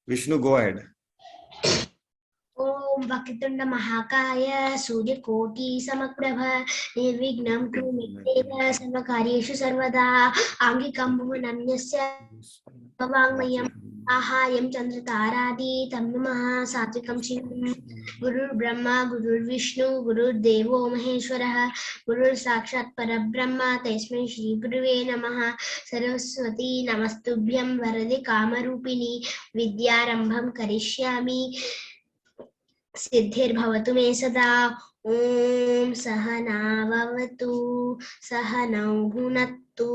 Vishnu, go ahead. Om Vakitunda Mahakaya Suryakooti Samaprabha Nirvignam Kurumiteva Sarvakaryeshu Sarvada Angikam Bhuvananyasya Vangmayam Ahayam Chandrataradi Tam Namaha Satvikam Shivam Gurur Brahma Gurur Vishnu Gurur Devo Maheshwaraha Gurur Sakshat Parabrahma Tasmai Shri Guruve Namaha Saraswati Namastubhyam Varade Kamarupini Vidyarambham Karishyami सिद्धिर्भवतु मे सदा ॐ सहना भवतु सहनौ भुनक्तु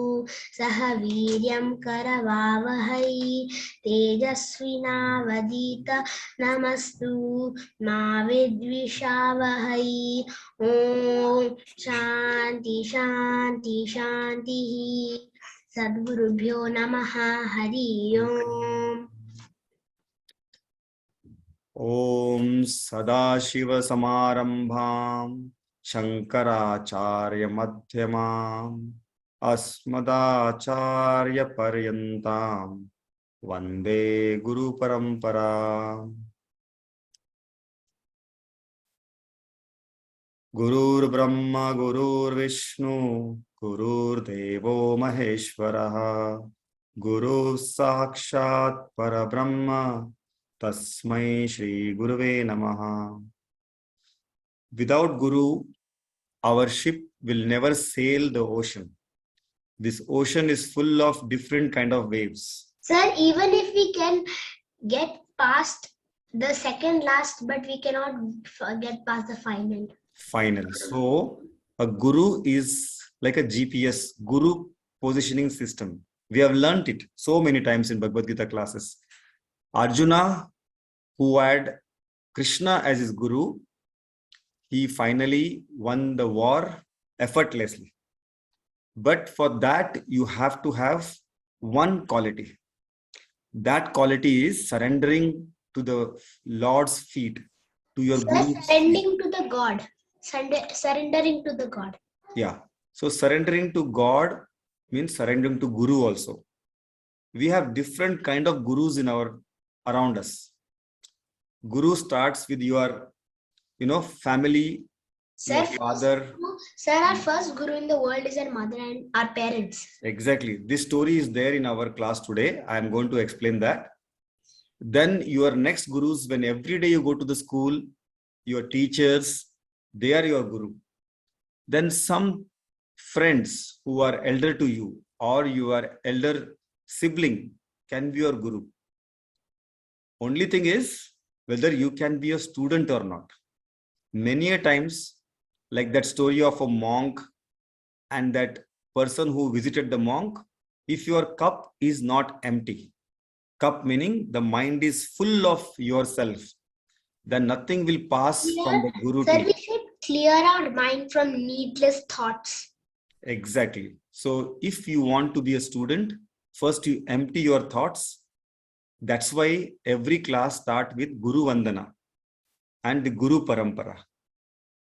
सह वीर्यं करवावहै तेजस्विनावधीतमस्तु मा विद्विषावहै ॐ शान्ति शान्ति शान्तिः सद्गुरुभ्यो नमः हरि ओम् Om Sadashiva Samarambham Shankaracharya Madhyamam Asmadacharya Paryantam Vande Guru Parampara. Gurur Brahma Gurur Vishnu Gurur Devo Maheshwaraha Guru Sakshat Parabrahma Tasmai Shri Guruve Namaha. Without Guru, our ship will never sail the ocean. This ocean is full of different kind of waves. Sir, even if we can get past the second last, but we cannot get past the final. So, a Guru is like a GPS, Guru positioning system. We have learnt it so many times in Bhagavad Gita classes. Arjuna, who had Krishna as his Guru, he finally won the war effortlessly. But for that, you have to have one quality. That quality is surrendering to the Lord's feet, to your Guru. Surrendering to the God. Surrendering to the God. Yeah. So surrendering to God means surrendering to Guru also. We have different kind of Gurus in around us. Guru starts with your, family, your father. Sir, our first Guru in the world is our mother and our parents. Exactly. This story is there in our class today. I am going to explain that. Then your next Gurus, when every day you go to the school, your teachers, they are your Guru. Then some friends who are elder to you or your elder sibling can be your Guru. Only thing is whether you can be a student or not. Many a times, like that story of a monk and that person who visited the monk, if your cup is not empty, cup meaning the mind is full of yourself, then nothing will pass from the Guru to you. We should clear our mind from needless thoughts. Exactly. So if you want to be a student, first you empty your thoughts. That's why every class starts with Guru Vandana and the Guru Parampara.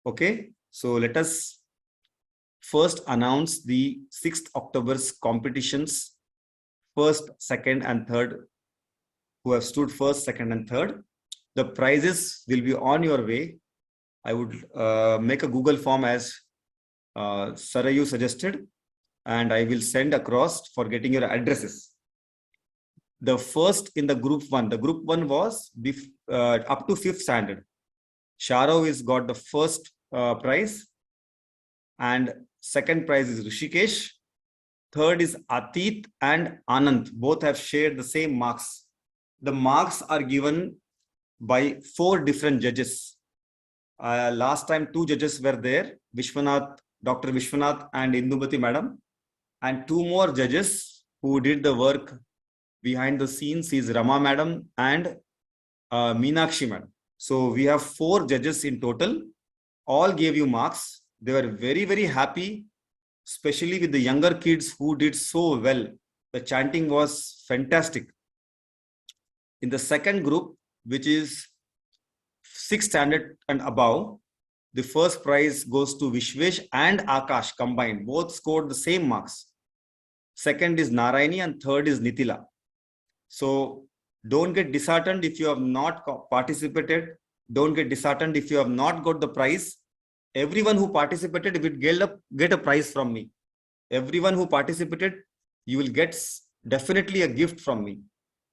Okay, so let us first announce the 6th October's competitions, first, second and third, who have stood first, second and third. The prizes will be on your way. I would make a Google form as Sarayu suggested, and I will send across for getting your addresses. The first in the group one was up to 5th standard. Sharav is got the first prize, and second prize is Rishikesh. Third is Atit and Anand. Both have shared the same marks. The marks are given by 4 different judges. Last time 2 judges were there, Vishwanath, Dr. Vishwanath and Indubati madam, and 2 more judges who did the work behind the scenes is Rama madam and Meenakshi madam. So we have 4 judges in total. All gave you marks. They were very, very happy, especially with the younger kids who did so well. The chanting was fantastic. In the second group, which is 6th standard and above, the first prize goes to Vishwesh and Akash combined. Both scored the same marks. Second is Narayani and third is Nitila. So Don't get disheartened if you have not participated. Don't get disheartened if you have not got the prize. Everyone who participated will get a prize from me. Everyone who participated, you will get definitely a gift from me.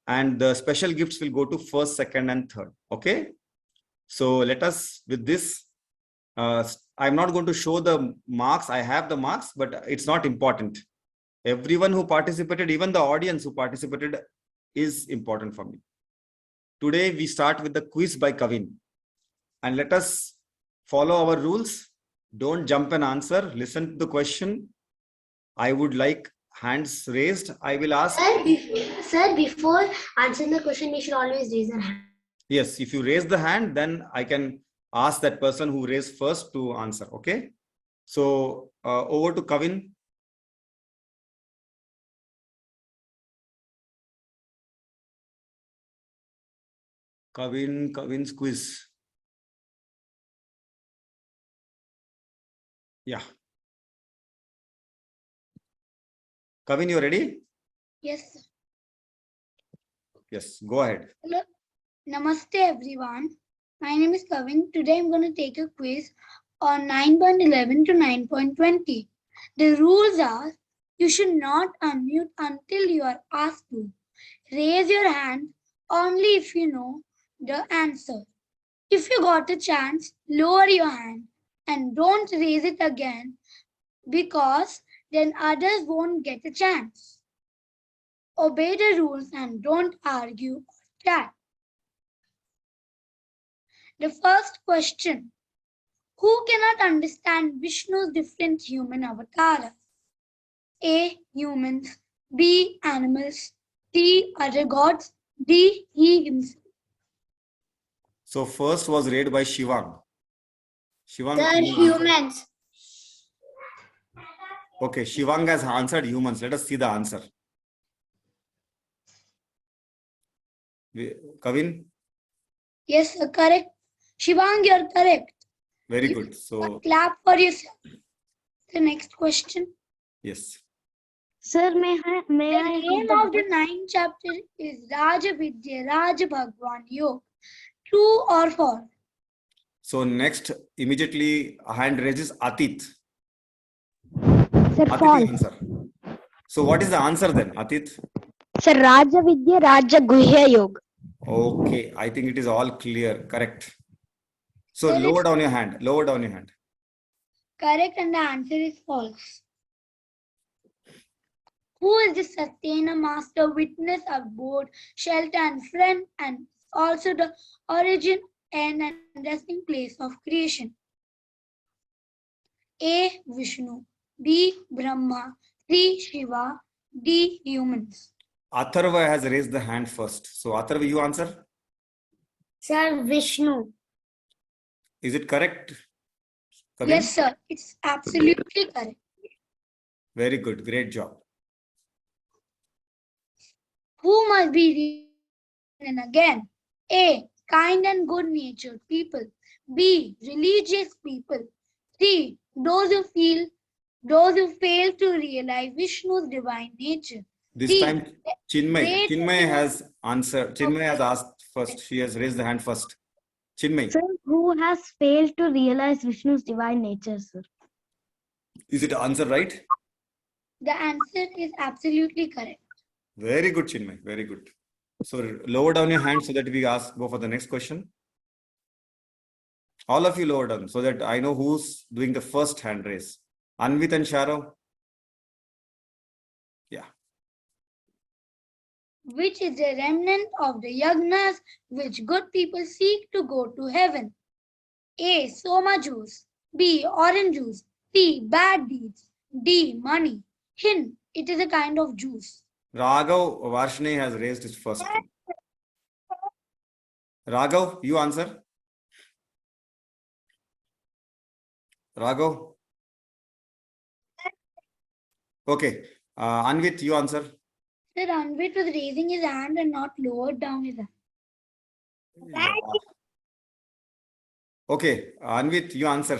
And the special gifts will go to first, second, and third. Okay. So let us, with this, I'm not going to show the marks. I have the marks, but it's not important. Everyone who participated, even the audience who participated, is important for me. Today, we start with the quiz by Kavin. And let us follow our rules. Don't jump and answer. Listen to the question. I would like hands raised. I will ask. Sir, before answering the question, we should always raise our hand. Yes, if you raise the hand, then I can ask that person who raised first to answer. Okay. So over to Kavin. Kavin's quiz. Yeah. Kavin, you ready? Yes. Yes, go ahead. Hello. Namaste everyone. My name is Kavin. Today I'm going to take a quiz on 9.11 to 9.20. The rules are you should not unmute until you are asked to. Raise your hand only if you know the answer. If you got a chance, lower your hand and don't raise it again because then others won't get a chance. Obey the rules and don't argue or chat. The first question. Who cannot understand Vishnu's different human avatars? A. Humans. B. Animals. C. Other gods. D. He himself. So first was read by Shivang. Shivang. Sir, humans. Okay, Shivang has answered humans. Let us see the answer. Kavin? Yes, sir, correct. Shivang, you're correct. Very good. So clap for yourself. The next question. Yes. Sir, may I The name of the 9th chapter is Raja Vidya Raja Bhagwan Yoga. True or false? So next, immediately hand raises Atit. Sir, Atit, false. answer. So what is the answer then, Atit? Sir, Raja Vidya Raja Guhya Yoga. Okay, I think it is all clear. Correct. So Sir, lower down your hand. Lower down your hand. correct, and the answer is false. Who is the sustainer, master, witness, abode, shelter, and friend, and also the origin and resting place of creation? A. Vishnu. B. Brahma. C. Shiva. D. Humans. Atharva has raised the hand first. So Atharva, you answer. Sir, Vishnu. Is it correct? Kavin? Yes, sir. It's absolutely correct. Very good. Great job. Who must be and again? A. Kind and good-natured people. B. Religious people. C. Those who fail to realize Vishnu's divine nature. This D. time, Chinmay. Great Chinmay has answered. Chinmay has asked first. She has raised the hand first. Chinmay. Sir, who has failed to realize Vishnu's divine nature, sir? Is it answer right? The answer is absolutely correct. Very good, Chinmay. Very good. So lower down your hand so that we go for the next question. All of you lower down so that I know who's doing the first hand raise. Anvit and Sharo. Yeah. Which is a remnant of the yagnas which good people seek to go to heaven? A. Soma juice. B. Orange juice. C. Bad deeds. D. Money. Hint. It is a kind of juice. Raghav Varshne has raised his first hand. Raghav, you answer. Raghav. Okay. Anvit, you answer. Sir, Anvit was raising his hand and not lowered down his hand. Yeah. Okay. Anvit, you answer.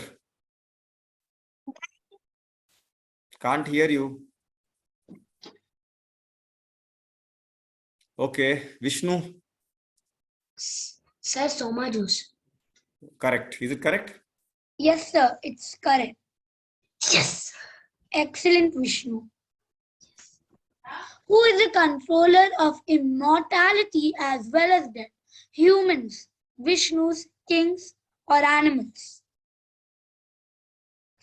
Can't hear you. Okay. Vishnu. Sir, Soma juice. Correct. Is it correct? Yes, sir, it's correct. Yes. Excellent, Vishnu. Who is the controller of immortality as well as death? Humans, Vishnus, kings, or animals?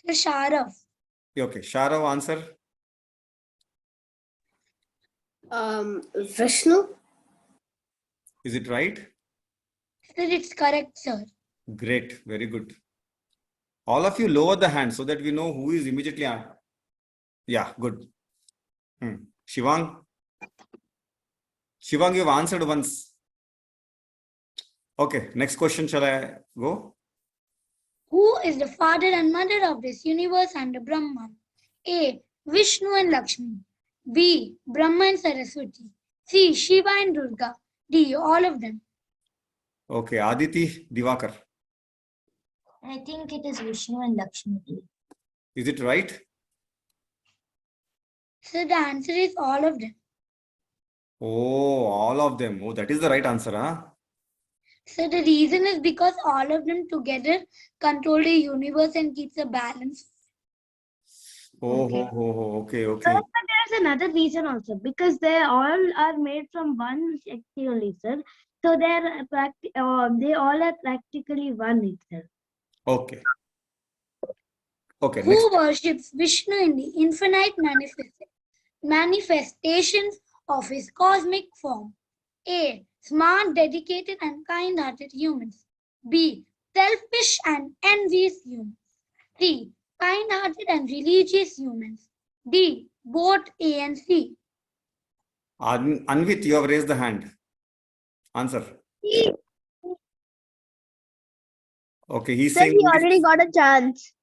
Sir Sharaf. Okay. Sharav, answer. Vishnu. Is it right? Sir, it's correct, sir. Great. Very good. All of you lower the hand so that we know who is immediately on. Yeah, good. Shivang. Shivang, you've answered once. Okay, next question. Shall I go? Who is the father and mother of this universe and the Brahman? A. Vishnu and Lakshmi. B. Brahma and Saraswati. C. Shiva and Durga. D. All of them. Okay, Aditi Divakar. I think it is Vishnu and Lakshmi. Is it right? So the answer is all of them. Oh, all of them. Oh, that is the right answer, huh? So the reason is because all of them together control the universe and keeps a balance. Oh, Okay. okay. But there's another reason also, because they all are made from one Shakti only, sir. So they all are practically one itself. Okay. Okay, Who next. worships Vishnu in the infinite manifestations of his cosmic form? A. Smart, dedicated, and kind-hearted humans. B. Selfish and envious humans. C. Kind-hearted and religious humans. D. Both A and C. Anvit, you have raised the hand. Answer. Okay, he's Sir, saying. he already got a chance.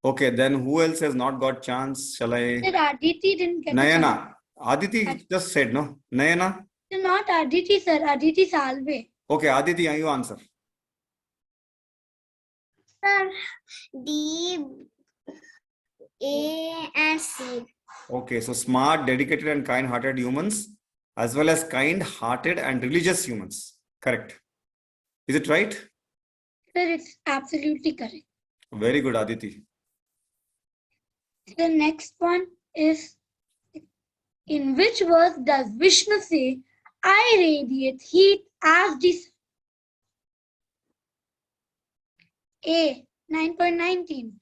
Okay, then who else has not got chance? Shall I? Sir, Aditi didn't get a chance. Nayana. Aditi just said, no? Nayana? Sir, not Aditi, sir. Aditi Salve. Okay, Aditi, you answer. Sir, D, A, and C. Okay, so smart, dedicated, and kind-hearted humans, as well as kind-hearted and religious humans. Correct. Is it right? Sir, it's absolutely correct. Very good, Aditi. The next one is, in which verse does Vishnu say, I radiate heat as the sun? A. 9.19.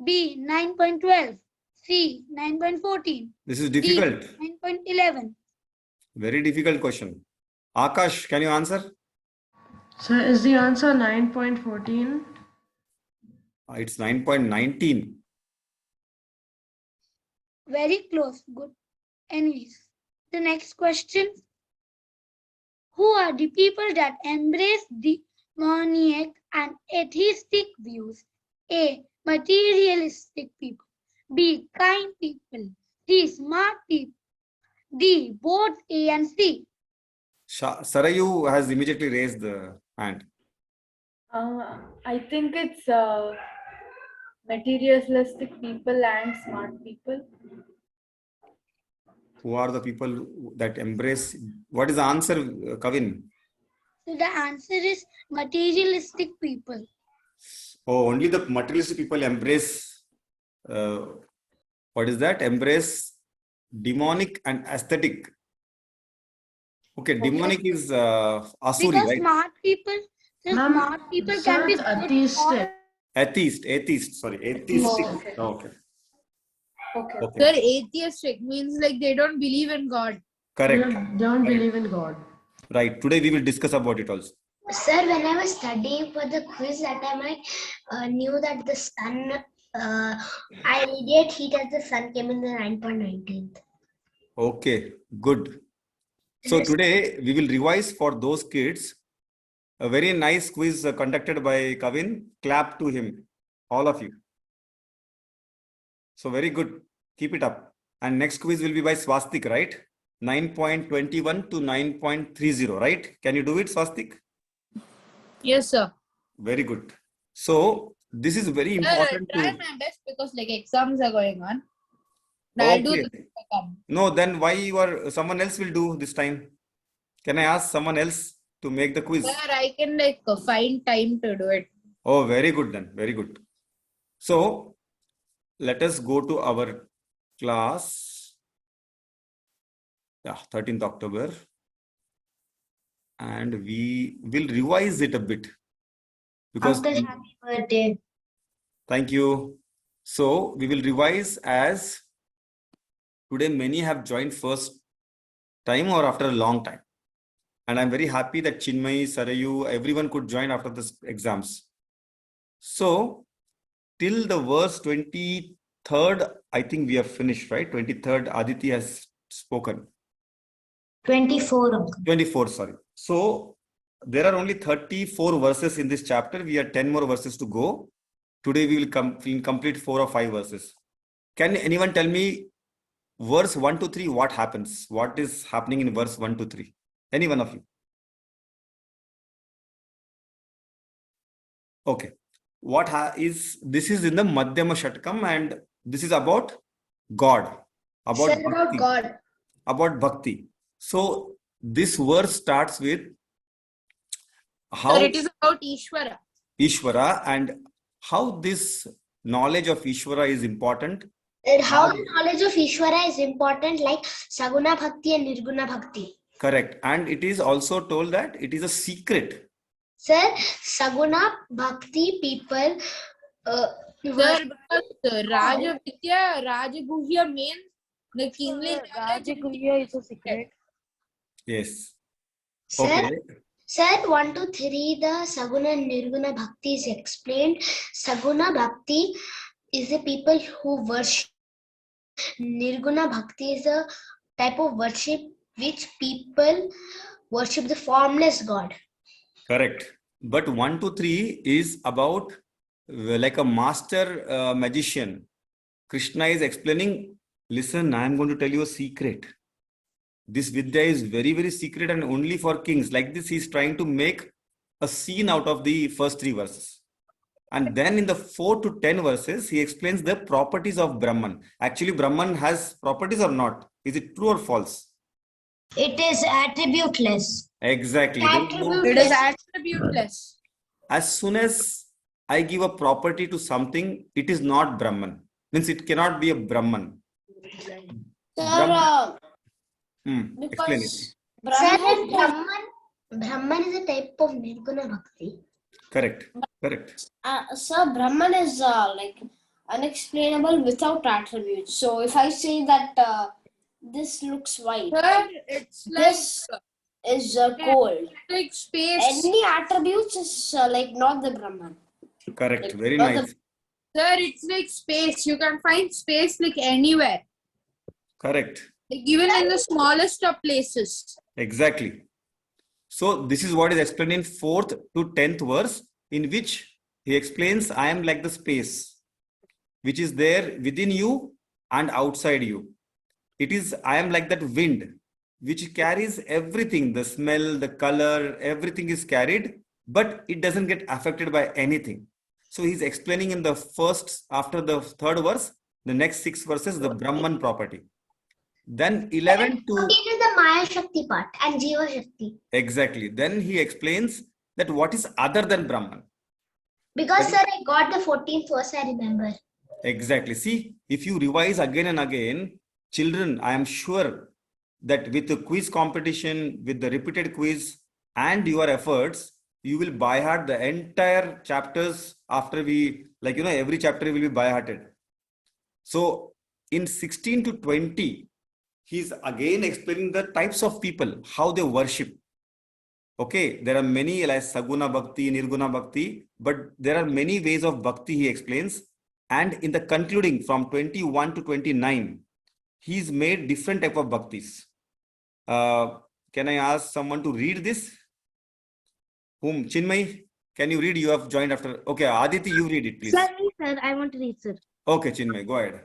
B. 9.12. C. 9.14. This is difficult. D. 9.11. Very difficult question. Akash, can you answer? So is the answer 9.14? It's 9.19. Very close. Good. Anyways, the next question. Who are the people that embrace demoniac and atheistic views? A. Materialistic people. B. Kind people. C. Smart people. D. Both A and C. Sarayu has immediately raised the hand. I think it's materialistic people and smart people. Who are the people that embrace? What is the answer, Kavin? So the answer is materialistic people. Oh, only the materialistic people embrace. What is that? Embrace demonic and aesthetic. Okay, demonic is Asuri, Because right? smart people, so Ma'am, smart people sir, can be it's good atheistic. Atheist, sorry, atheistic. Oh, Okay. Okay. Okay. They're atheistic, means like they don't believe in God. Correct. They don't believe in God. Right. Today we will discuss about it also. Sir, when I was studying for the quiz, that time I knew that the sun, I radiate heat as the sun came in the 9.19th. Okay, good. So today we will revise for those kids a very nice quiz conducted by Kavin. Clap to him, all of you. So very good. Keep it up. And next quiz will be by Swastik, right? 9.21 to 9.30, right? Can you do it, Swastik? Yes, sir. Very good. So this is very I'll important try to. my best because like exams are going on. I'll do Okay. this if I come. No, then why someone else will do this time? Can I ask someone else? to make the quiz? Sir, I can like find time to do it. Oh, very good then. Very good. So let us go to our class. Yeah, 13th October. And we will revise it a bit. Because Uncle, happy birthday. thank you. So we will revise as today many have joined first time or after a long time. And I'm very happy that Chinmay, Sarayu, everyone could join after the exams. So till the verse 23rd, I think we have finished, right? 23rd, Aditi has spoken. 24, Uncle. 24, sorry. So there are only 34 verses in this chapter. We have 10 more verses to go. Today we will complete 4 or 5 verses. Can anyone tell me verse 1 to 3, what happens? What is happening in verse 1 to 3? Any one of you? Okay. This is in the Madhyama Shatkam, and this is about God. About Sir, about bhakti. God. About bhakti. So this verse starts with how Sir, it is about Ishvara. Ishvara and how this knowledge of Ishvara is important. And how the knowledge of Ishvara is important, like Saguna Bhakti and Nirguna Bhakti. Correct. And it is also told that it is a secret. Sir, Saguna Bhakti people Sir, because Raja Vidya, Raja Guhya means the kingly knowledge. Rajaguhya is a secret. Yes. Sir, Okay. Sir, 1 to 3, the Saguna and Nirguna Bhakti is explained. Saguna Bhakti is the people who worship. Nirguna Bhakti is a type of worship which people worship the formless God. Correct. But 1 to 3 is about like a master magician. Krishna is explaining, listen, I am going to tell you a secret. This Vidya is very, very secret and only for kings. Like this, he's trying to make a scene out of the first 3 verses. And then in the 4 to 10 verses, he explains the properties of Brahman. Actually, Brahman has properties or not? Is it true or false? It is attributeless. Exactly. It is attributeless. As soon as I give a property to something, it is not Brahman. Means it cannot be a Brahman. Sir, Explain it. because Sir, Brahman is a type of Nirguna Bhakti. Correct. Correct. Sir, Brahman is like unexplainable without attributes. So if I say that this looks white, Sir, it's like, this is cold, like space. any attributes is like not the Brahman. Correct. Very not nice. Sir, it's like space. You can find space like anywhere. Correct. Like even in the smallest of places. Exactly. So this is what is explained in 4th to 10th verse, in which he explains, I am like the space which is there within you and outside you. It is, I am like that wind which carries everything, the smell, the color, everything is carried, but it doesn't get affected by anything. So he's explaining in the first, after the 3rd verse, the next 6 verses, the Brahman property. Then 11 to... It is the Maya Shakti part and Jiva Shakti. Exactly. Then he explains that what is other than Brahman. Because, sir, I got the 14th verse, I remember. Exactly. See, if you revise again and again, children, I am sure that with the quiz competition, with the repeated quiz and your efforts, you will by heart the entire chapters after we, like, every chapter will be by hearted. So in 16 to 20, he's again explaining the types of people, how they worship. Okay, there are many like Saguna Bhakti, Nirguna Bhakti, but there are many ways of Bhakti he explains. And in the concluding from 21 to 29, he's made different type of Bhaktis. Can I ask someone to read this? Whom? Chinmay, can you read? You have joined after. Okay, Aditi, you read it, please. Sorry, sir, I want to read, sir. Okay, Chinmay, go ahead.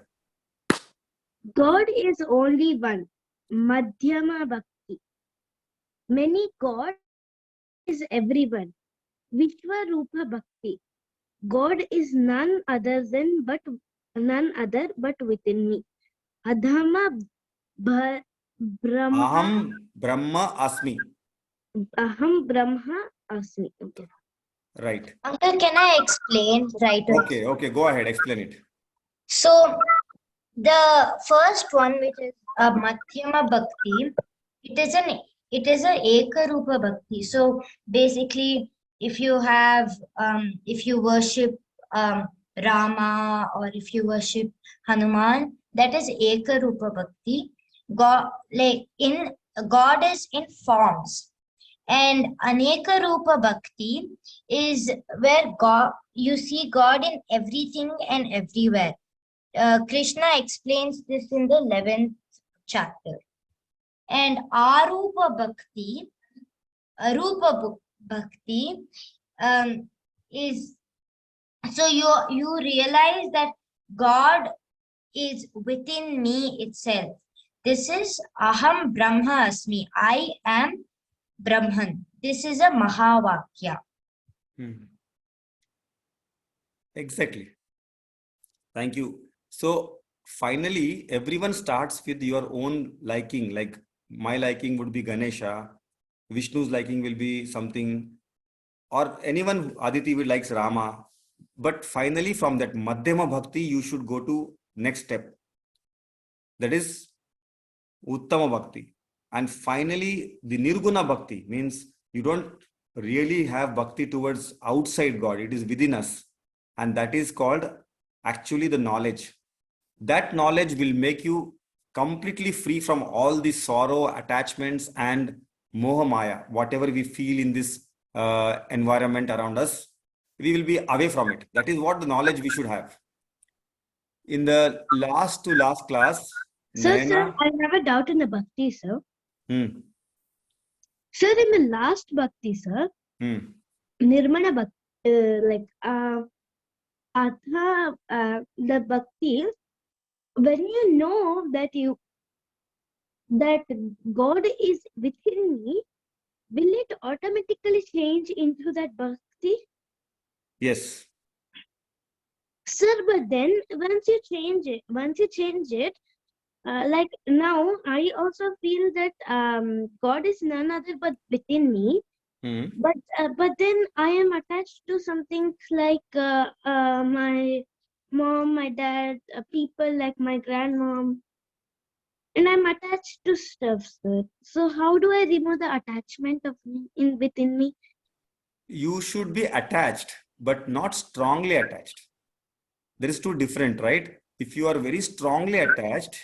God is only one. Madhyama Bhakti. Many God is everyone. Vishwarupa Bhakti. God is none other but within me. Adhama Brahma. Aham Brahma Asmi. Aham Brahma Asmi. Okay. Right. Uncle, can I explain right away? Okay, okay, go ahead, explain it. So the first one, which is a Madhyama Bhakti, it is a Ekarupa Bhakti. So basically, if you worship Rama, or if you worship Hanuman, that is Ekarupa Bhakti. God, God is in forms. And Aneka Rupa Bhakti is where you see God in everything and everywhere. Krishna explains this in the 11th chapter. And Arupa Bhakti is, so you realize that God is within me itself. This is Aham Brahma Asmi. I am Brahman. This is a Mahavakya. Exactly. Thank you. So finally, everyone starts with your own liking. Like my liking would be Ganesha, Vishnu's liking will be something, or anyone, Aditi will likes Rama. But finally, from that Madhyama Bhakti, you should go to next step. That is Uttama Bhakti. And finally, the Nirguna Bhakti means you don't really have bhakti towards outside God. It is within us. And that is called actually the knowledge. That knowledge will make you completely free from all the sorrow, attachments, and moha maya, whatever we feel in this environment around us. We will be away from it. That is what the knowledge we should have. In the last to last class, Sir, Naina, I have a doubt in the Bhakti, sir. hmm, Sir, in the last Bhakti, sir, Nirmana Bhakti, the Bhakti, when you know that God is within me, will it automatically change into that Bhakti? yes. Sir, but then once you change it, like now I also feel that God is none other but within me. But then I am attached to some things like my mom, my dad, people like my grandmom, and I'm attached to stuff, sir. So how do I remove the attachment of me within me? You should be attached, but not strongly attached. There is two different, right? If you are very strongly attached,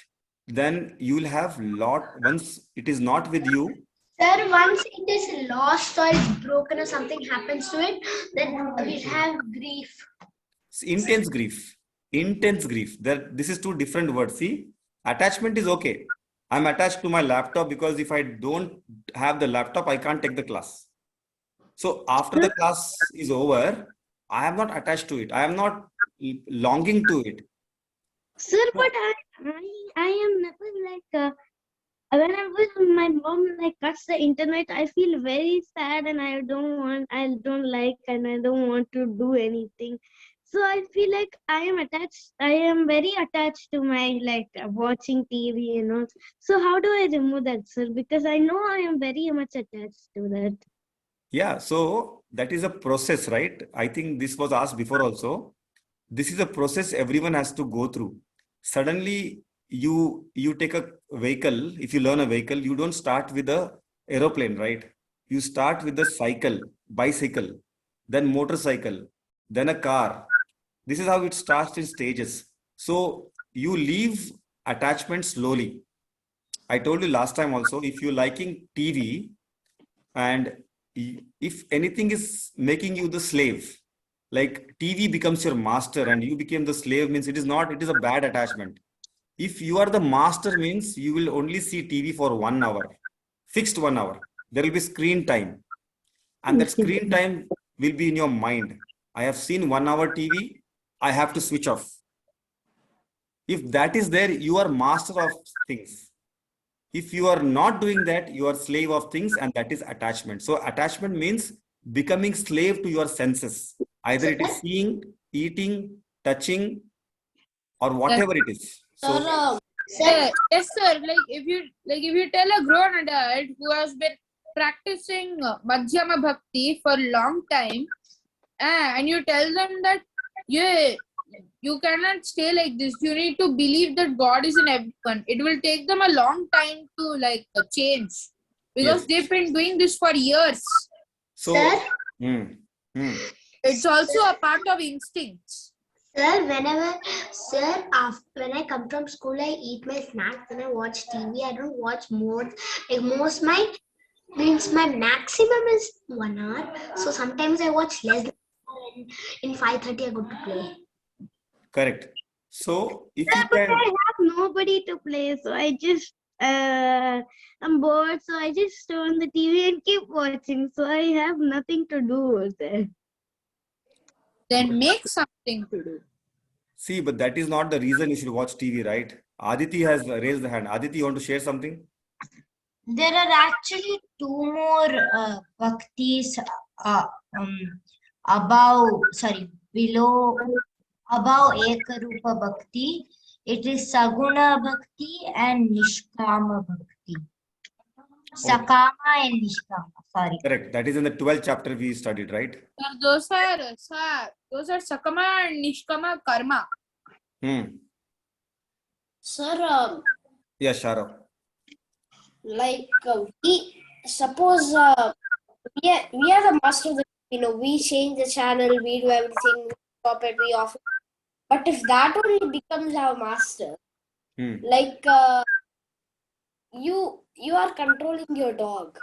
then you will have once it is not with you. Sir, once it is lost or it's broken or something happens to it, then we have grief. Intense grief. Intense grief. This is two different words. See, attachment is okay. I'm attached to my laptop because if I don't have the laptop, I can't take the class. So after the class is over, I am not attached to it. I am not longing to it. Sir, but I am never like whenever my mom like cuts the internet, I feel very sad and I don't like and I don't want to do anything. So I feel like I am very attached to my watching TV, you know. So how do I remove that, sir? Because I know I am very much attached to that. Yeah, so that is a process, right? I think this was asked before also. This is a process everyone has to go through. Suddenly, you take a vehicle. If you learn a vehicle, you don't start with a aeroplane, right? You start with the cycle, bicycle, then motorcycle, then a car. This is how it starts in stages. So you leave attachment slowly. I told you last time also, if you're liking TV and if anything is making you the slave, like TV becomes your master and you became the slave, means it is a bad attachment. If you are the master, means you will only see TV for 1 hour, fixed 1 hour. There will be screen time, and that screen time will be in your mind. I have seen 1 hour TV, I have to switch off. If that is there, you are master of things. If you are not doing that, you are slave of things, and that is attachment. So attachment means becoming slave to your senses. Either it is seeing, eating, touching, or whatever it is. So yes, sir. Like if you tell a grown adult who has been practicing Madhyama Bhakti for a long time, and you tell them that you cannot stay like this. You need to believe that God is in everyone. It will take them a long time to change, because Yes. they've been doing this for years. So, Sir? It's also a part of instincts. Sir, when I come from school, I eat my snacks and I watch TV. I don't watch more. My maximum is 1 hour. So sometimes I watch less. In 5:30, I go to play. Correct. So, if you But I can, have nobody to play, so I just I'm bored, so I just turn the TV and keep watching. So I have nothing to do there. Then make something to do. see, but that is not the reason you should watch TV, right? Aditi has raised the hand. Aditi, you want to share something? There are actually two more bhaktis above Ekarupa Bhakti. It is Saguna Bhakti and Nishkama Bhakti. Sakama and Nishkama, sorry. Correct. That is in the 12th chapter we studied, right? Those are Sakama and Nishkama karma. Sir, Yeah, Shara. we suppose we are the master of the, we change the channel, we do everything, we stop it, we off it. But if that only becomes our master, you are controlling your dog.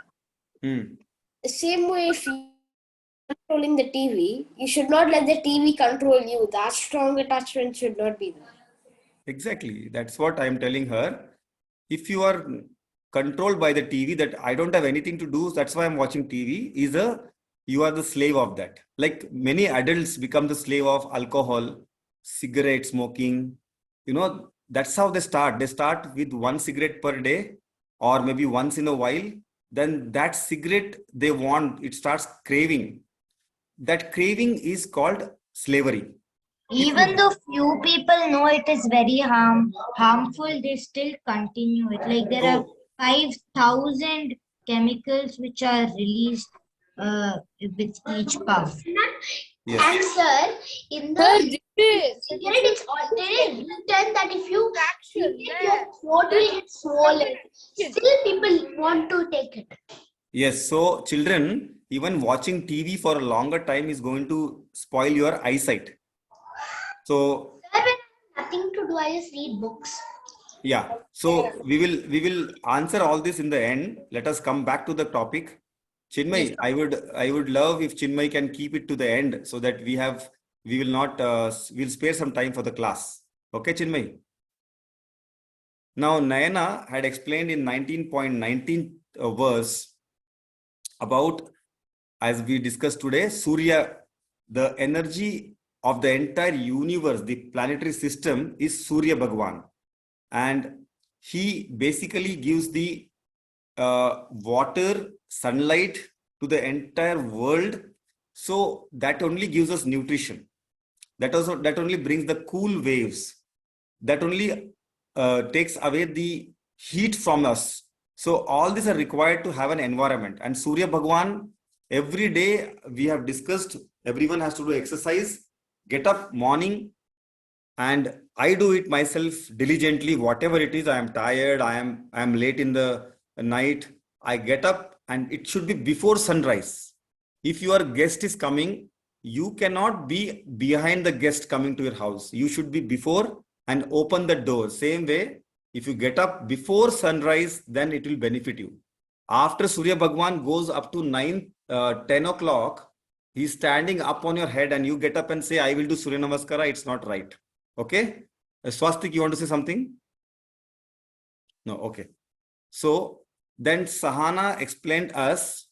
The same way, if you are controlling the TV, you should not let the TV control you. That strong attachment should not be there. Exactly. That's what I'm telling her. If you are controlled by the TV, that I don't have anything to do, that's why I'm watching TV, you are the slave of that. Like many adults become the slave of alcohol, cigarette smoking. That's how they start. They start with 1 cigarette per day, or maybe once in a while. Then that cigarette they want, it starts craving. That craving is called slavery. Even though few people know it is very harmful, they still continue it. Like there are 5,000 chemicals which are released with each puff. Yes. And sir, in the cigarette, it's already written that if you your throat will get swollen. Still, people want to take it. Yes, so children, even watching TV for a longer time is going to spoil your eyesight. So, Sir, when I have nothing to do, I just read books. yeah. So we will answer all this in the end. Let us come back to the topic. Chinmay, yes. I would love if Chinmay can keep it to the end so that we'll spare some time for the class. Okay, Chinmay. Now, Nayana had explained in 19.19 verse about, as we discussed today, Surya, the energy of the entire universe, the planetary system is Surya Bhagwan. And he basically gives the water, sunlight to the entire world. So that only gives us nutrition. That only brings the cool waves. That only takes away the heat from us. So all these are required to have an environment. And Surya Bhagwan, every day we have discussed, everyone has to do exercise, get up morning, and I do it myself diligently. Whatever it is, I am tired, I am late in the night, I get up, and it should be before sunrise. If your guest is coming, you cannot be behind the guest coming to your house. You should be before and open the door. Same way, if you get up before sunrise, then it will benefit you. After Surya Bhagwan goes up to 10 o'clock, he's standing up on your head and you get up and say, I will do Surya Namaskara. It's not right. Okay. Swastik, you want to say something? No. Okay. So then Sahana explained us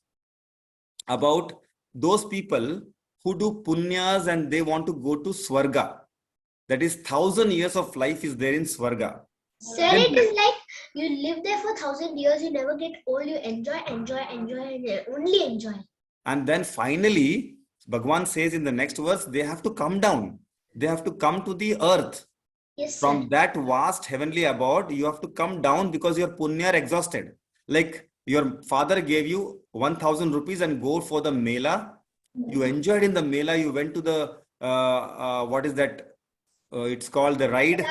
about those people who do punyas and they want to go to Swarga. That is 1,000 years of life is there in Swarga. Sir, it is like you live there for 1,000 years, you never get old, you enjoy, only enjoy. And then finally, Bhagwan says in the next verse, they have to come down. They have to come to the earth. Yes, from that vast heavenly abode, you have to come down because your punya are exhausted. Like Your father gave you 1,000 rupees and go for the mela. You enjoyed in the mela. You went to the, what is that? It's called the ride.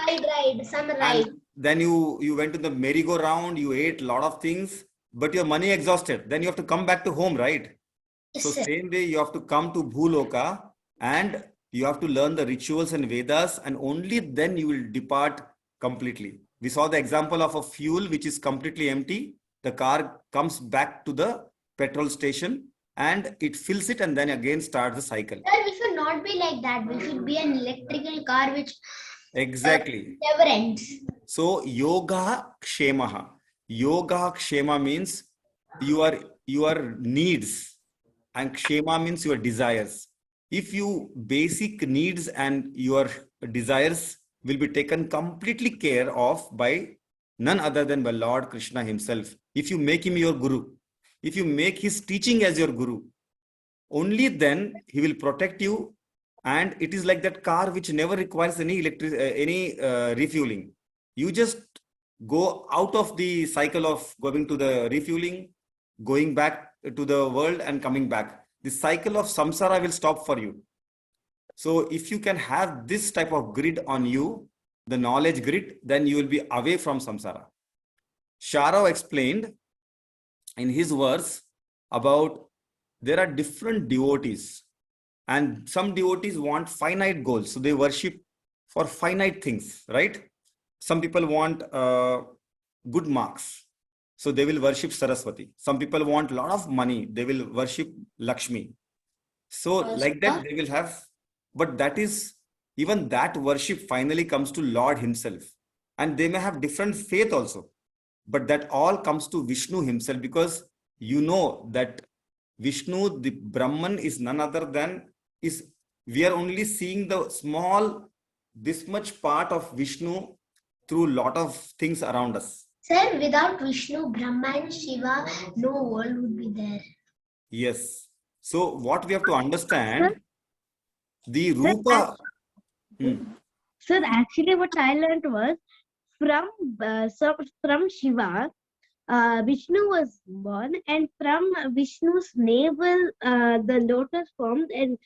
Some And ride. then you went to the merry-go-round. You ate a lot of things, but your money exhausted. Then you have to come back to home, right? Yes, So sir. same way you have to come to Bhuloka and you have to learn the rituals and Vedas, and only then you will depart completely. We saw the example of a fuel which is completely empty. The car comes back to the petrol station and it fills it and then again starts the cycle. Sir, we should not be like that. We should be an electrical car which Exactly. never ends. So yoga kshemaha. Yoga kshema means your needs, and kshema means your desires. If you basic needs and your desires will be taken completely care of by none other than by Lord Krishna himself. If you make him your guru, if you make his teaching as your guru, only then he will protect you. And it is like that car which never requires any refueling. You just go out of the cycle of going to the refueling, going back to the world and coming back. The cycle of samsara will stop for you. So if you can have this type of grid on you, the knowledge grid, then you will be away from samsara. Sharao explained in his verse about there are different devotees, and some devotees want finite goals. So they worship for finite things, right? Some people want good marks. So they will worship Saraswati. Some people want a lot of money. They will worship Lakshmi. So like that they will have, but that is, even that worship finally comes to Lord himself. And they may have different faith also, but that all comes to Vishnu himself, because you know that Vishnu, the Brahman, is none other than, we are only seeing the small, this much part of Vishnu through lot of things around us. Sir, without Vishnu, Brahma and Shiva, no world would be there. Yes. So what we have to understand, the Rupa. Sir, actually what I learned was from Shiva, Vishnu was born, and from Vishnu's navel, the lotus formed, and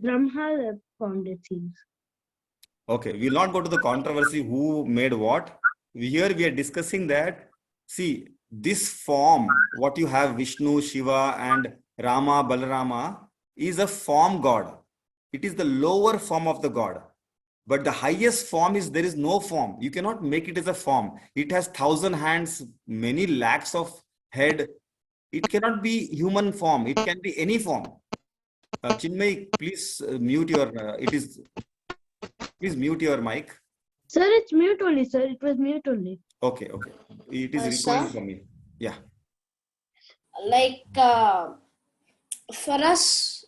Brahma formed, it seems. Okay, we'll not go to the controversy who made what. Here we are discussing that, see, this form, what you have, Vishnu, Shiva, and Rama, Balarama, is a form god. It is the lower form of the god. But the highest form is, there is no form. You cannot make it as a form. It has 1,000 hands, many lakhs of head. It cannot be human form. It can be any form. Chinmay, please mute your, please mute your mic. Sir, it's mute only, sir. It was mute only. Okay, okay. It is recording for me. Yeah. Like, for us,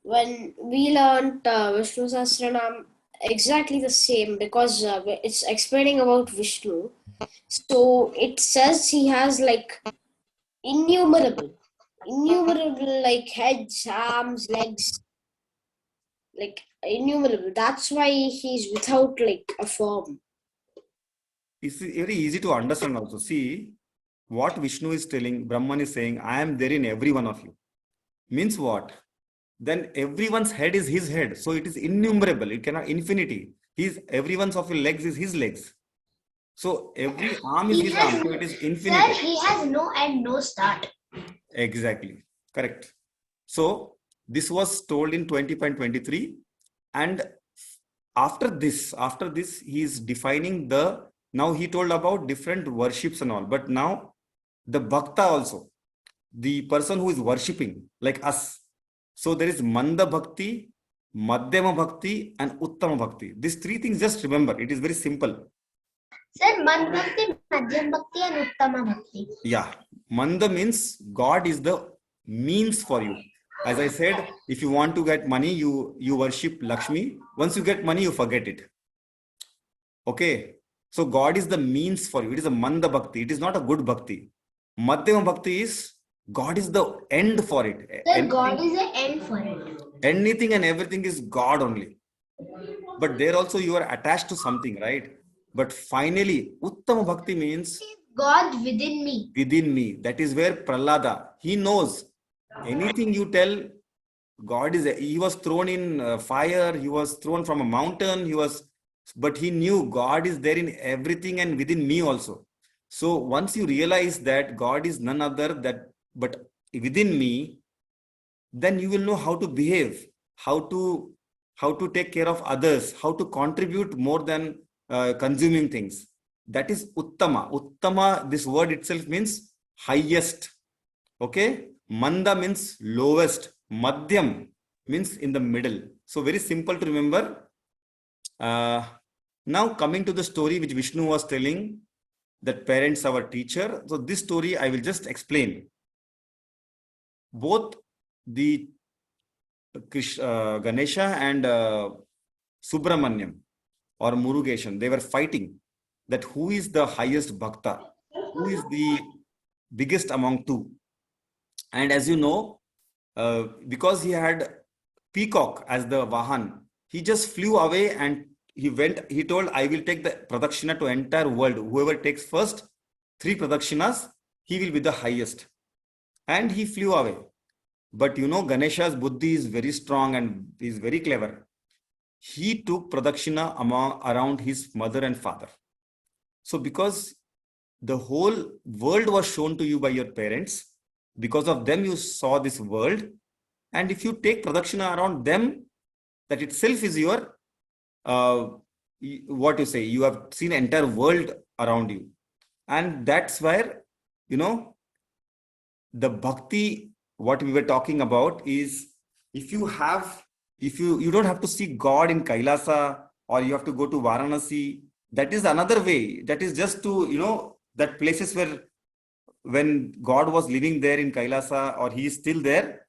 when we learned Vishnu Sahasranam, exactly the same, because it's explaining about Vishnu. So it says he has like innumerable like heads, arms, legs, like innumerable. That's why he's without like a form. It's very easy to understand also. See, what Vishnu is telling, Brahman is saying, I am there in every one of you. Means what? Then everyone's head is his head. So it is innumerable. It cannot infinity. Everyone's of your legs is his legs. So every arm is his arm. So it is infinity. Sir, he has no end, no start. Exactly. Correct. So this was told in 20.23. And after this, he is defining now he told about different worships and all. But now the bhakta also, the person who is worshipping, like us. So there is Manda Bhakti, Madhyama Bhakti, and Uttama Bhakti. These three things, just remember, it is very simple. Sir, Manda Bhakti, Madhyam Bhakti, and Uttama Bhakti. Yeah. Manda means God is the means for you. As I said, if you want to get money, you worship Lakshmi. Once you get money, you forget it. Okay. So God is the means for you. It is a Manda Bhakti. It is not a good Bhakti. Madhyama Bhakti is God is the end for it. Sir, God is the end for it. Anything and everything is God only. But there also you are attached to something, right? But finally, Uttama Bhakti means God within me. Within me. That is where Prahlada, he knows anything you tell, God is, he was thrown in fire, he was thrown from a mountain, but he knew God is there in everything and within me also. So once you realize that God is none other but within me, then you will know how to behave, how to take care of others, how to contribute more than consuming things. That is Uttama. Uttama, this word itself means highest. Okay. Manda means lowest. Madhyam means in the middle. So very simple to remember. Now coming to the story which Vishnu was telling, that parents our teacher. So this story I will just explain. Both the Ganesha and Subramanyam or Murugeshan, they were fighting that who is the highest bhakta, who is the biggest among two. And as you know, because he had peacock as the Vahan, he just flew away and he told, I will take the Pradakshina to entire world. Whoever takes first 3 Pradakshinas, he will be the highest. And he flew away. But you know, Ganesha's buddhi is very strong and is very clever. He took Pradakshina around his mother and father. So because the whole world was shown to you by your parents, because of them you saw this world, and if you take Pradakshina around them, that itself is your what you say, you have seen entire world around you. And that's where, you know, the bhakti, what we were talking about is, if you don't have to see God in Kailasa, or you have to go to Varanasi. That is another way. That is just to, you know, that places where when God was living there in Kailasa, or he is still there.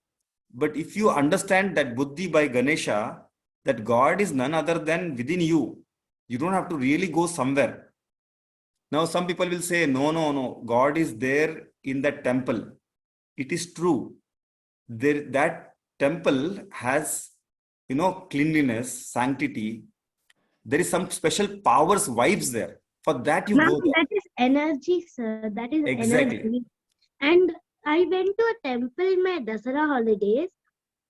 But if you understand that buddhi by Ganesha, that God is none other than within you, you don't have to really go somewhere. Now some people will say, no, God is there in that temple. It is true. That temple has, you know, cleanliness, sanctity. There is some special powers, vibes there. For that you Ma'am, go there. that is energy, sir. That is Exactly. energy. And I went to a temple in my Dasara holidays.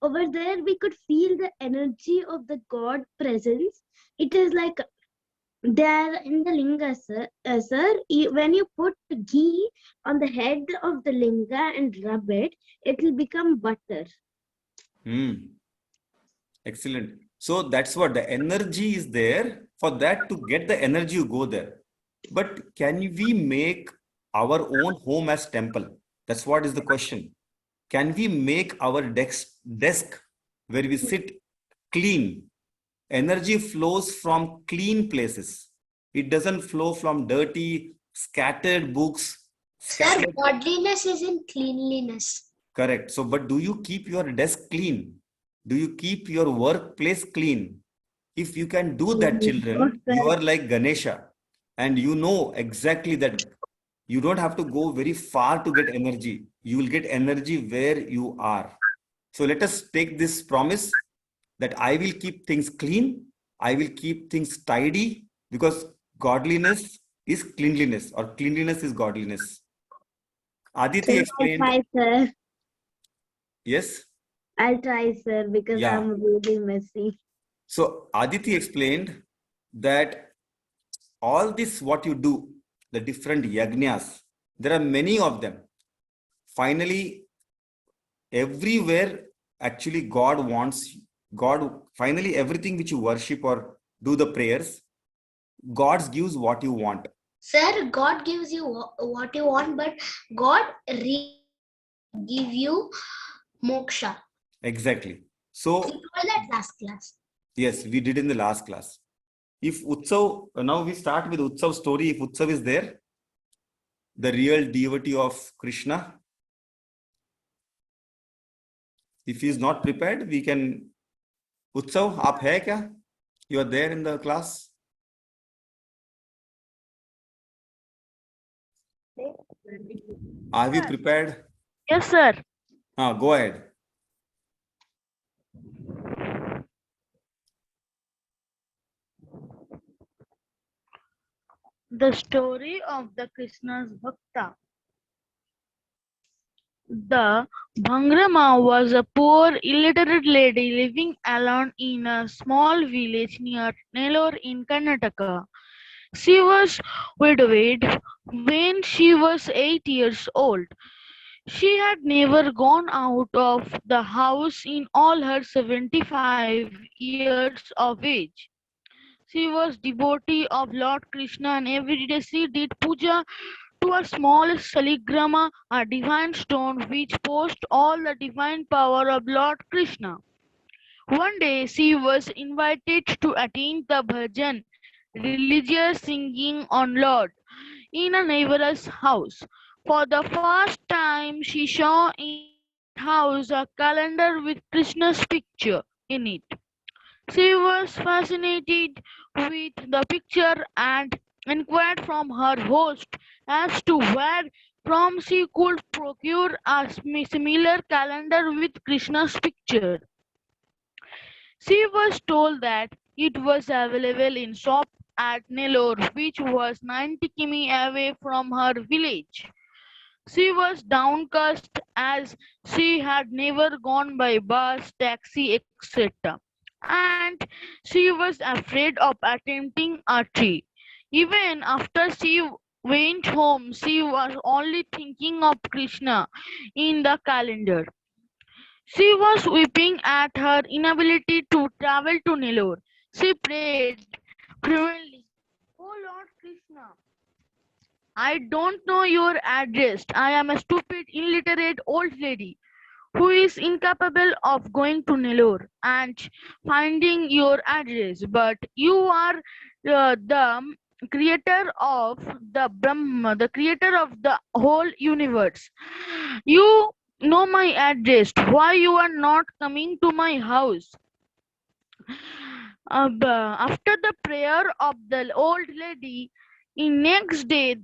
Over there, we could feel the energy of the God presence. It is like there in the linga, sir. When you put ghee on the head of the linga and rub it, it will become butter. Excellent. So that's what the energy is there. For that, to get the energy, you go there. But can we make our own home as temple? That's what is the question. Can we make our desk where we sit clean? Energy flows from clean places. It doesn't flow from dirty, scattered books. Sir, godliness is in cleanliness. Correct. So, but do you keep your desk clean? Do you keep your workplace clean? If you can do that, children, you are like Ganesha, and you know exactly that you don't have to go very far to get energy. You will get energy where you are. So let us take this promise that I will keep things clean. I will keep things tidy, because godliness is cleanliness, or cleanliness is godliness. Aditi explained. I'll try, sir. Yes? I'll try, sir, because Yeah. I'm really messy. So Aditi explained that all this, what you do, the different yajnas, there are many of them. Finally, everywhere, actually, finally, everything which you worship or do the prayers, God gives what you want. Sir, God gives you what you want, but God give you moksha. Exactly. So, we told that last class. Yes, we did in the last class. If Utsav, now we start with Utsav story. If Utsav is there, the real devotee of Krishna. If he is not prepared, we can. Utsav, aap hai kya? You are there in the class? Are we prepared? Yes, sir. Go ahead. The story of the Krishna's Bhakta. The Bhangrama was a poor, illiterate lady living alone in a small village near Nellore in Karnataka. She was widowed when she was 8 years old. She had never gone out of the house in all her 75 years of age. She was devotee of Lord Krishna and every day she did puja to a small saligrama, a divine stone which boasts all the divine power of Lord Krishna. One day she was invited to attend the bhajan, religious singing on Lord, in a neighbor's house. For the first time she saw in that house a calendar with Krishna's picture in it. She was fascinated with the picture and inquired from her host as to where from she could procure a similar calendar with Krishna's picture. She was told that it was available in shop at Nellore, which was 90 km away from her village. She was downcast as she had never gone by bus, taxi, etc. And she was afraid of attempting a tree. Even after she went home, she was only thinking of Krishna in the calendar. She was weeping at her inability to travel to Nellore. She prayed fervently, "O Lord Krishna, I don't know your address. I am a stupid, illiterate old lady who is incapable of going to Nellore and finding your address. But you are the creator of the Brahma, the creator of the whole universe. You know my address. Why you are not coming to my house?" After the prayer of the old lady, in next day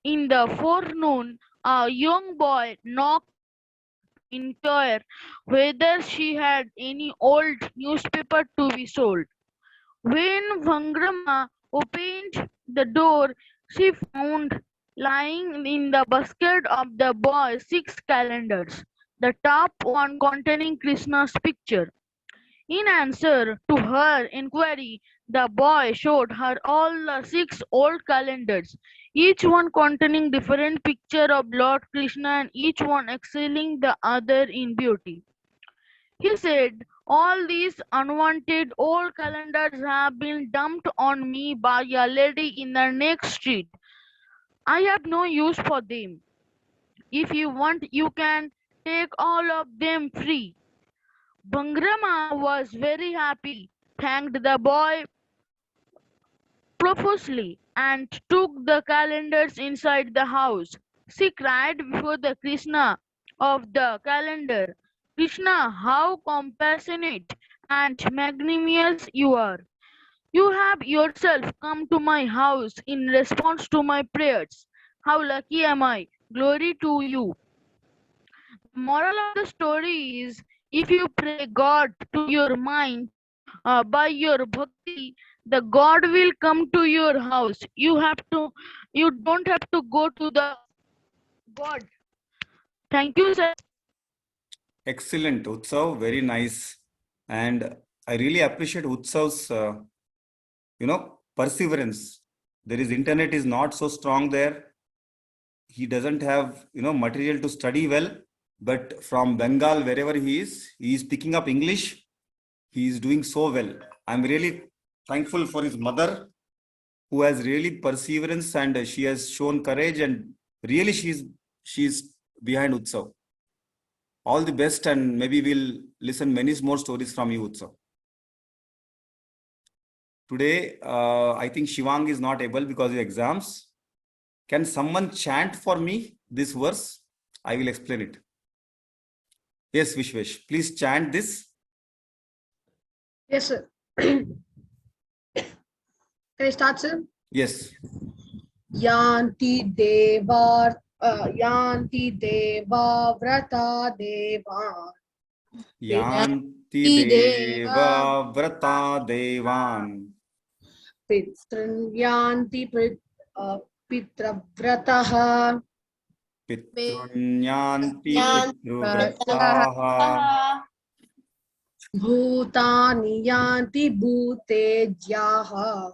in the forenoon, a young boy knocked at the door to inquire whether she had any old newspaper to be sold. When Vangrama opened the door, she found lying in the basket of the boy 6 calendars, the top one containing Krishna's picture. In answer to her inquiry, the boy showed her all the 6 old calendars, each one containing different picture of Lord Krishna and each one excelling the other in beauty. He said, "All these unwanted old calendars have been dumped on me by a lady in the next street. I have no use for them. If you want, you can take all of them free." Bangrama was very happy, thanked the boy profusely, and took the calendars inside the house. She cried before the Krishna of the calendar, "Krishna, how compassionate and magnanimous you are! You have yourself come to my house in response to my prayers. How lucky am I! Glory to you." The moral of the story is, if you pray God to your mind by your bhakti, the God will come to your house. You don't have to go to the God. Thank you, sir. Excellent, Utsav. Very nice. And I really appreciate Utsav's, perseverance. There is internet is not so strong there. He doesn't have, material to study well. But from Bengal, wherever he is picking up English. He is doing so well. I'm really thankful for his mother, who has really perseverance and she has shown courage, and really she's behind Utsav. All the best, and maybe we'll listen many more stories from you, Utsav. Today, I think Shivang is not able because of exams. Can someone chant for me this verse? I will explain it. Yes, Vishwesh, please chant this. Yes, sir. Can I start, sir? Yes. Yanti deva vrata devan. Yanti deva vrata devan. Pitran yanti Pitravratah. Pitrunyanti Pitruvrataha. Bhutani yanti bhutejyaha.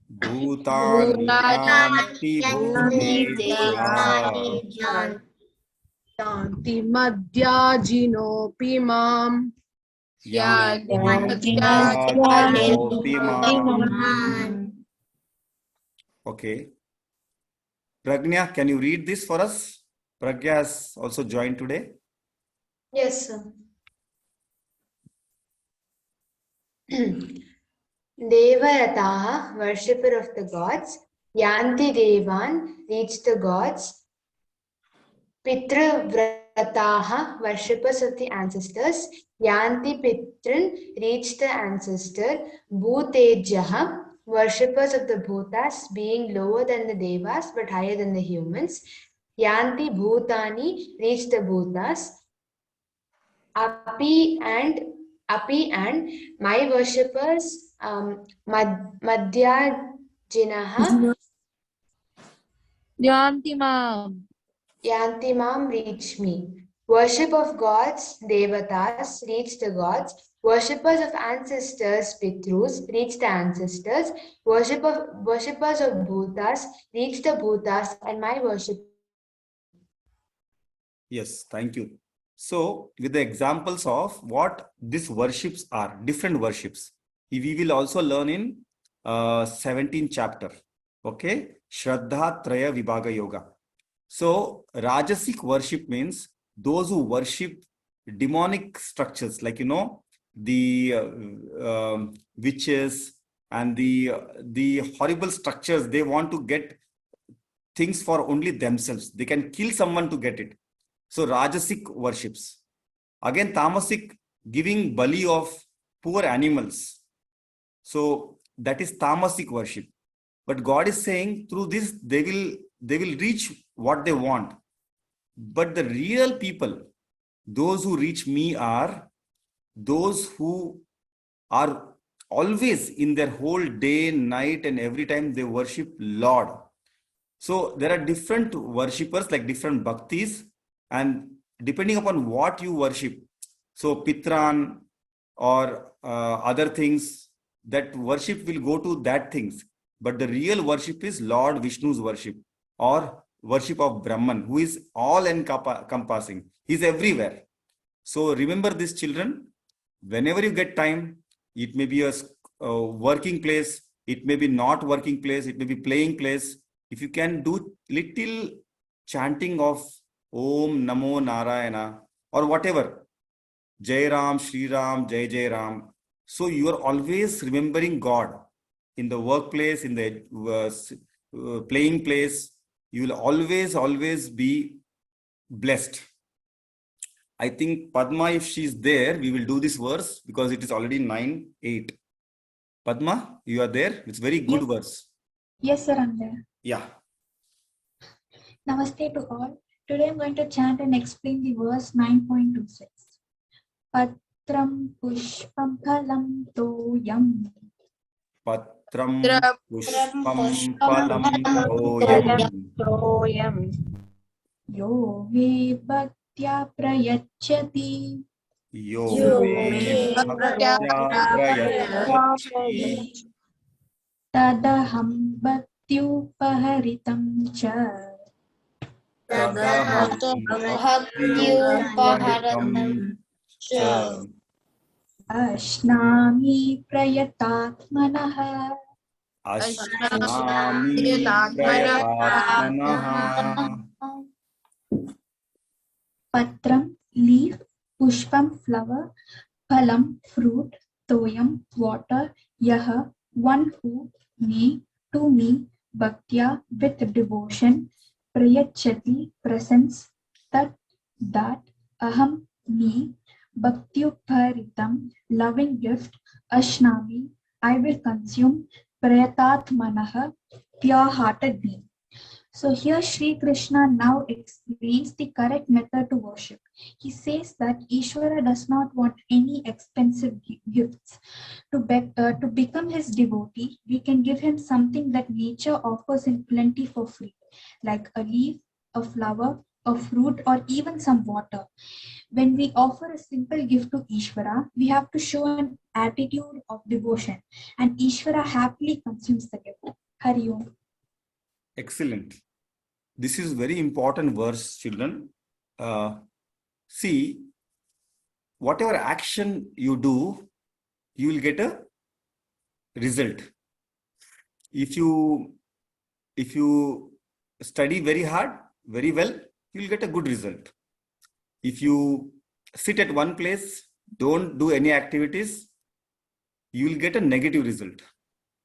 Bhutani yanti bhutejyaha. Yanti madhyajinopi mam. Yanti madhyajinopi mam. Okay. Pragnya, can you read this for us? Pragya has also joined today. Yes, sir. Devarataha, worshipper of the gods. Yanti Devan, reach the gods. Pitravrataha, worshippers of the ancestors. Yanti Pitrin, reach the ancestor. Bhutejaha, worshippers of the Bhutas, being lower than the Devas but higher than the humans. Yanti Bhutani, reach the Bhutas. Api and my worshippers, Madhyajinaha, Yantimam. Yantimam, reach me. Worship of gods, Devatas, reach the gods. Worshippers of ancestors, Pitrus, reach the ancestors. Worshippers of Bhutas, reach the Bhutas, and my worship. Yes, thank you. So, with the examples of what these worships are, different worships, we will also learn in 17th chapter. Okay, Shraddha Traya Vibhaga Yoga. So, Rajasic worship means those who worship demonic structures, like the witches and the horrible structures. They want to get things for only themselves. They can kill someone to get it. So Rajasic worships. Again, Tamasic, giving bali of poor animals. So that is Tamasic worship. But God is saying through this, they will reach what they want. But the real people, those who reach me, are those who are always in their whole day, night, and every time they worship Lord. So there are different worshippers, like different bhaktis, and depending upon what you worship, so Pitran or other things, that worship will go to that things. But the real worship is Lord Vishnu's worship, or worship of Brahman, who is all encompassing. He's everywhere. So remember this, children, whenever you get time, it may be a working place, it may be not working place, it may be playing place. If you can do little chanting of Om Namo Narayana or whatever, Jai Ram, Shri Ram, Jai Jai Ram. So you are always remembering God in the workplace, in the playing place. You will always be blessed. I think Padma, if she's there, we will do this verse because it is already 9:08. Padma, you are there? It's very good verse. Yes, sir, I'm there. Yeah. Namaste to all. Today I'm going to chant and explain the verse 9.26. Patram pushpam phalam toyam. Patram pushpam phalam toyam. Yo me bhaktya prayachati. Yo me bhaktya prayachati. Tadaham bhaktyupaharitam cha. Ashnami prayatatmanaha. Ashnami prayatatmanaha. Patram, leaf. Pushpam, flower. Phalam, fruit. Toyam, water. Yaha, one who. Me, to me. Bhaktya, with devotion. Prayachati, presents. That, aham, me. Bhaktyuparitam, loving gift. Ashnami, I will consume. Prayatatmanaha, pure-hearted being. So here Sri Krishna now explains the correct method to worship. He says that Ishvara does not want any expensive gifts. To become his devotee, we can give him something that nature offers in plenty for free, like a leaf, a flower, a fruit, or even some water. When we offer a simple gift to Ishvara, we have to show an attitude of devotion, and Ishvara happily consumes the gift. Hari Om. Excellent. This is very important verse, children. See, whatever action you do, you will get a result. If you study very hard, very well, you will get a good result. If you sit at one place, don't do any activities, you will get a negative result.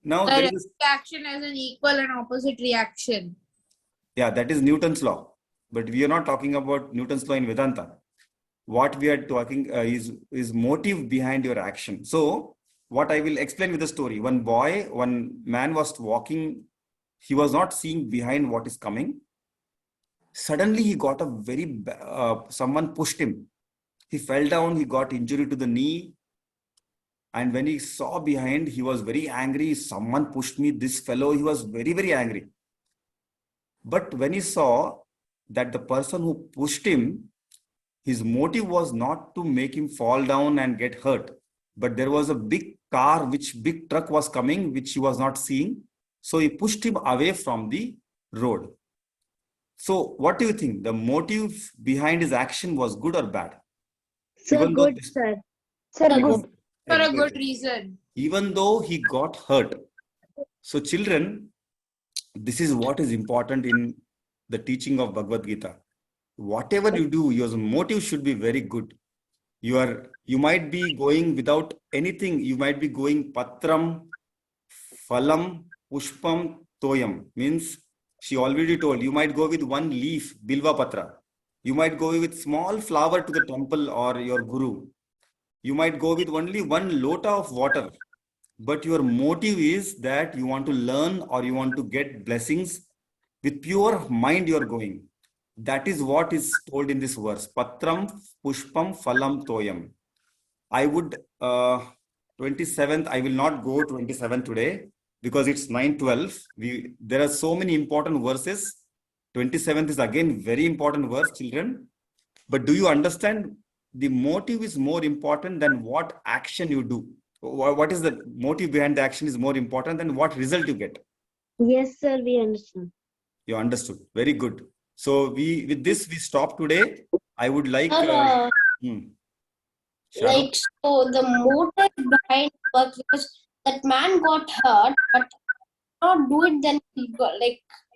Now there is action as an equal and opposite reaction. Yeah, that is Newton's law. But we are not talking about Newton's law in Vedanta. What we are talking is motive behind your action. So what I will explain with the story. One man was walking. He was not seeing behind what is coming. Suddenly he got someone pushed him. He fell down. He got injury to the knee. And when he saw behind, he was very angry. Someone pushed me. This fellow, he was very, very angry. But when he saw that the person who pushed him, his motive was not to make him fall down and get hurt, but there was a big big truck was coming, which he was not seeing. So he pushed him away from the road. So what do you think? The motive behind his action was good or bad? Sir, good, sir. Sir, good. For a good reason. Even though he got hurt. So children, this is what is important in the teaching of Bhagavad Gita. Whatever you do, your motive should be very good. You might be going without anything. You might be going patram, phalam, pushpam, toyam. Means she already told you might go with one leaf, bilva patra. You might go with small flower to the temple or your guru. You might go with only one lota of water. But your motive is that you want to learn or you want to get blessings. With pure mind you are going. That is what is told in this verse. Patram, pushpam, phalam, toyam. I would, 27th, I will not go 27th today because it's 9:12. There are so many important verses. 27th is again very important verse, children. But do you understand? The motive is more important than what action you do. What is the motive behind the action is more important than what result you get. Yes, sir, we understand. You understood. Very good. So with this we stop today. I would like like so the motive behind work, because that man got hurt, but not do it, then he got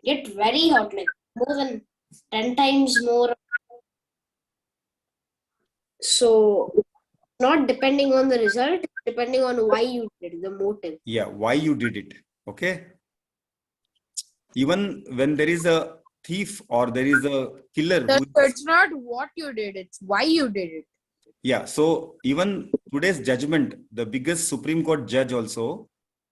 get very hurt, like more than 10 times more. So not depending on the result, depending on why you did the motive. Yeah, why you did it. Okay. Even when there is a thief or there is a killer. It's not what you did, it's why you did it. Yeah. So even today's judgment, the biggest Supreme Court judge also,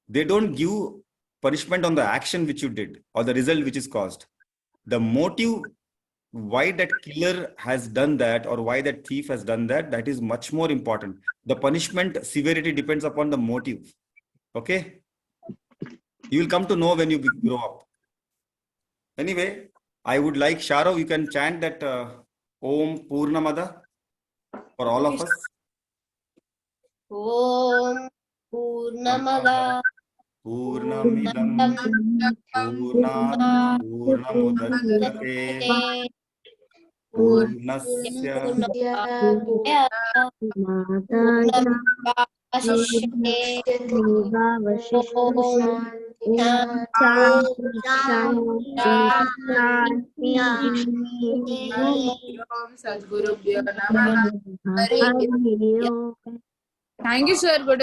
they don't give punishment on the action which you did or the result which is caused. The motive, why that killer has done that or why that thief has done that, that is much more important. The punishment severity depends upon the motive. Okay. You will come to know when you grow up. Anyway, I would like Sharav, you can chant that Om Purnamada for all of us. Om Purnamada Purnamidam Purnat Purnamudachyate Purnasya Thank you, sir. Good